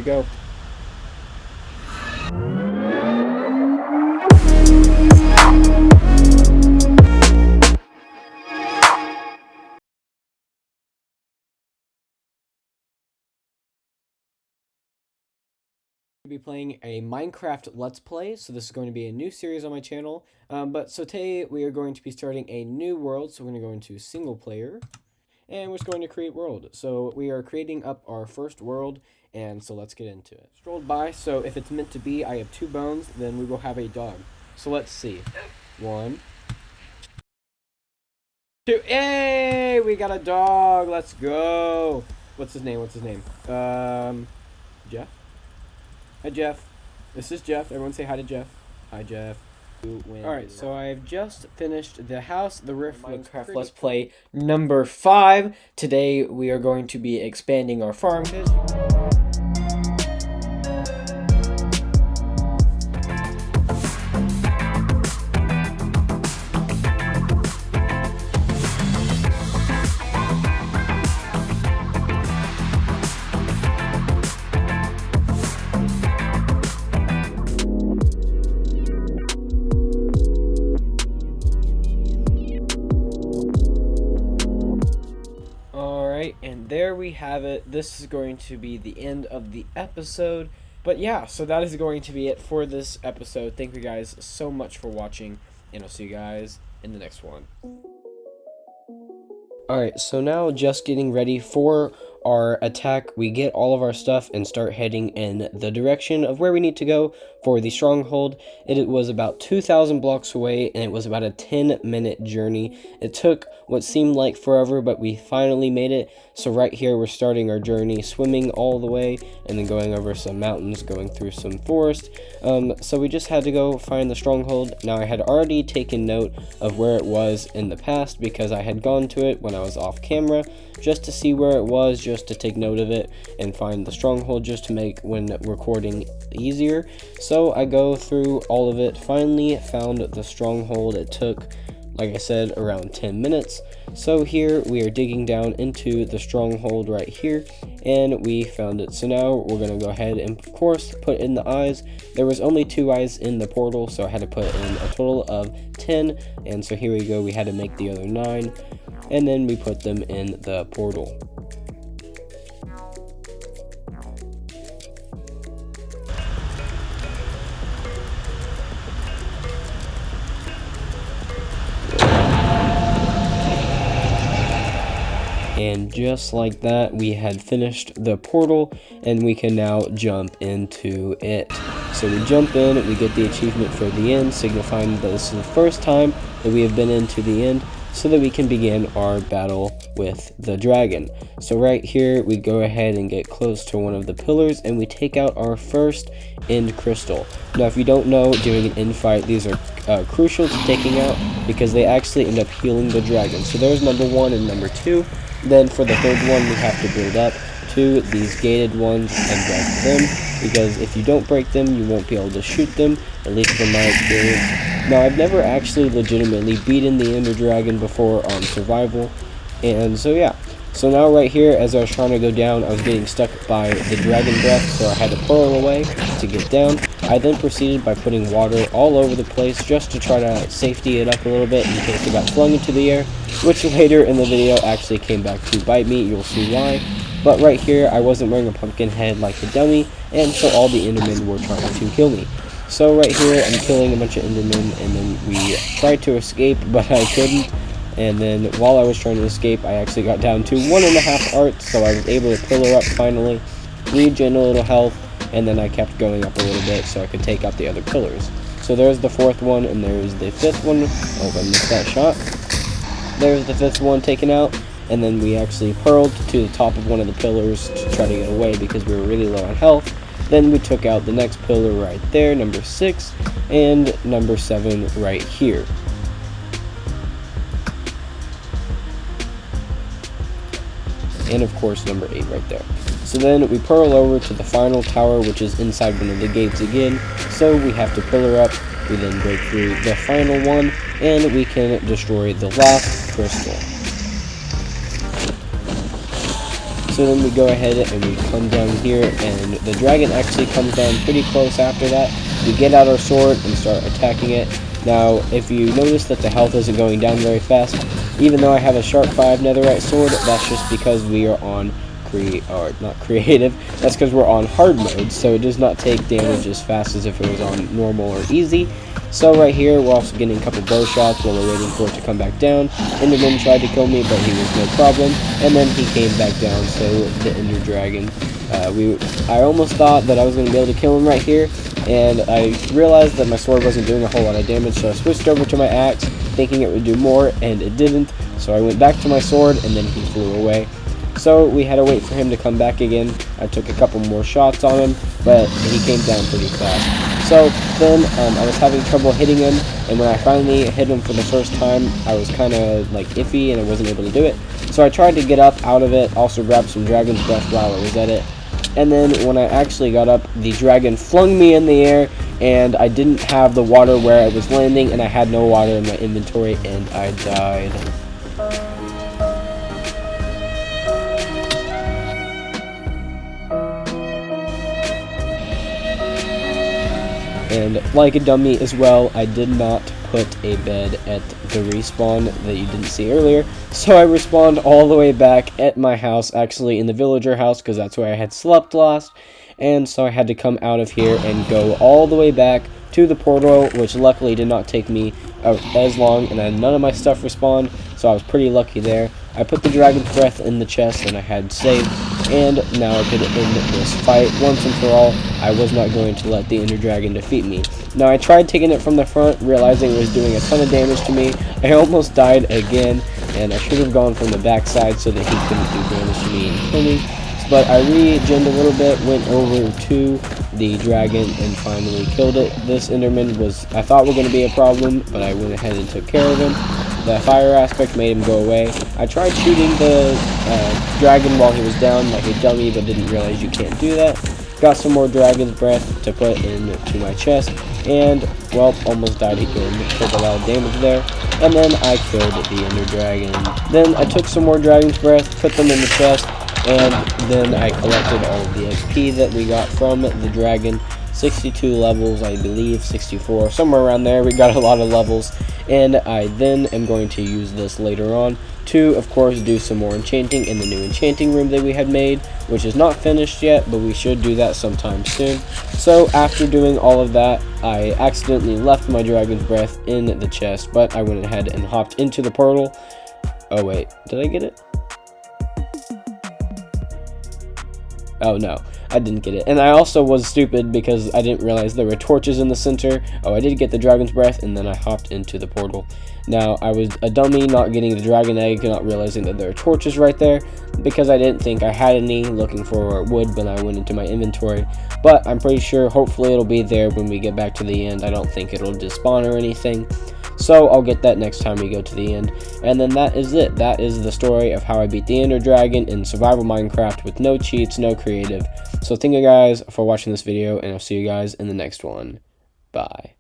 we go. Be playing a Minecraft Let's Play, so this is going to be a new series on my channel. So today we are going to be starting a new world, so we're going to go into single player, and we're just going to create world. So we are creating up our first world, and so let's get into it. Strolled by, so if it's meant to be, I have 2 bones, then we will have a dog. So let's see. 1, 2, hey, we got a dog, let's go. What's his name? Jeff? Hi, Jeff. This is Jeff. Everyone say hi to Jeff. Hi, Jeff. Alright, so I've just finished the house, the roof, Minecraft Let's Play number 5. Today we are going to be expanding our farm. And there we have it. This is going to be the end of the episode. But yeah, so that is going to be it for this episode. Thank you guys so much for watching, and I'll see you guys in the next one. Alright, so now just getting ready for our attack. We get all of our stuff and start heading in the direction of where we need to go for the stronghold. It was about 2,000 blocks away, and it was about a 10-minute journey. It took what seemed like forever, but we finally made it. So right here we're starting our journey, swimming all the way and then going over some mountains, going through some forest. So we just had to go find the stronghold. Now I had already taken note of where it was in the past because I had gone to it when I was off camera just to see where it was, just to take note of it and find the stronghold just to make when recording easier. So I go through all of it, finally found the stronghold. It took, like I said, around 10 minutes. So here we are digging down into the stronghold right here, and we found it. So now we're going to go ahead and, of course, put in the eyes. There was only 2 eyes in the portal, so I had to put in a total of 10. And so here we go. We had to make the other 9, and then we put them in the portal. And just like that, we had finished the portal, and we can now jump into it. So we jump in, we get the achievement for the end, signifying that this is the first time that we have been into the end, so that we can begin our battle with the dragon. So right here, we go ahead and get close to one of the pillars, and we take out our first end crystal. Now, if you don't know, during an end fight, these are crucial to taking out because they actually end up healing the dragon. So there's number 1 and number 2. Then for the third one, we have to build up to these gated ones and break them, because if you don't break them, you won't be able to shoot them, at least from my experience. Now, I've never actually legitimately beaten the Ender Dragon before on survival, and so yeah. So now right here, as I was trying to go down, I was getting stuck by the dragon breath, so I had to pearl away to get down. I then proceeded by putting water all over the place just to try to safety it up a little bit in case it got flung into the air, which later in the video actually came back to bite me. You'll see why. But right here, I wasn't wearing a pumpkin head like a dummy, and so all the Endermen were trying to kill me. So right here, I'm killing a bunch of Endermen, and then we tried to escape, but I couldn't. And then while I was trying to escape, I actually got down to 1.5 hearts, so I was able to pillar up finally, regen a little health, and then I kept going up a little bit so I could take out the other pillars. So there's the 4th one, and there's the 5th one. Oh, I missed that shot. There's the 5th one taken out, and then we actually pearled to the top of one of the pillars to try to get away because we were really low on health. Then we took out the next pillar right there, number 6, and number 7 right here. And of course number 8 right there. So then we pearl over to the final tower, which is inside one of the gates again. So we have to pillar up, we then break through the final one, and we can destroy the last crystal. So then we go ahead and we come down here, and the dragon actually comes down pretty close after that. We get out our sword and start attacking it. Now, if you notice that the health isn't going down very fast, even though I have a sharp 5 netherite sword, that's just because we are on not creative, that's because we're on hard mode, so it does not take damage as fast as if it was on normal or easy. So right here, we're also getting a couple bow shots while we're waiting for it to come back down. Enderman tried to kill me, but he was no problem, and then he came back down, so the Ender Dragon, I almost thought that I was going to be able to kill him right here, and I realized that my sword wasn't doing a whole lot of damage, so I switched over to my axe, thinking it would do more, and it didn't. So I went back to my sword, and then he flew away. So we had to wait for him to come back again. I took a couple more shots on him, but he came down pretty fast. So then I was having trouble hitting him, and when I finally hit him for the first time, I was kind of like iffy and I wasn't able to do it. So I tried to get up out of it, also grabbed some dragon's breath while I was at it. And then when I actually got up, the dragon flung me in the air, and I didn't have the water where I was landing, and I had no water in my inventory, and I died. And like a dummy as well, I did not put a bed at the respawn that you didn't see earlier. So I respawned all the way back at my house, actually in the villager house, because that's where I had slept last. And so I had to come out of here and go all the way back to the portal, which luckily did not take me as long, and then none of my stuff respawned, so I was pretty lucky there. I put the dragon's breath in the chest and I had saved, and now I could end this fight once and for all. I was not going to let the Ender Dragon defeat me. Now I tried taking it from the front, realizing it was doing a ton of damage to me. I almost died again, and I should have gone from the backside so that he couldn't do damage to me and kill me. But I re-genned a little bit, went over to the dragon, and finally killed it. This Enderman I thought were going to be a problem, but I went ahead and took care of him. The fire aspect made him go away. I tried shooting the dragon while he was down like a dummy, but didn't realize you can't do that. Got some more dragon's breath to put into my chest, and, well, almost died again. Took a lot of damage there. And then I killed the Ender Dragon. Then I took some more dragon's breath, put them in the chest, and then I collected all of the XP that we got from the dragon. 62 levels, I believe, 64, somewhere around there. We got a lot of levels, and I then am going to use this later on to, of course, do some more enchanting in the new enchanting room that we had made, which is not finished yet, but we should do that sometime soon. So after doing all of that, I accidentally left my dragon's breath in the chest, but I went ahead and hopped into the portal. Oh wait, did I get it? Oh no, I didn't get it. And I also was stupid because I didn't realize there were torches in the center. Oh, I did get the dragon's breath, and then I hopped into the portal. Now, I was a dummy not getting the dragon egg, not realizing that there are torches right there, because I didn't think I had any, looking for wood when I went into my inventory. But I'm pretty sure, hopefully it'll be there when we get back to the end. I don't think it'll despawn or anything. So I'll get that next time we go to the end. And then that is it. That is the story of how I beat the Ender Dragon in survival Minecraft with no cheats, no creative. So thank you guys for watching this video, and I'll see you guys in the next one. Bye.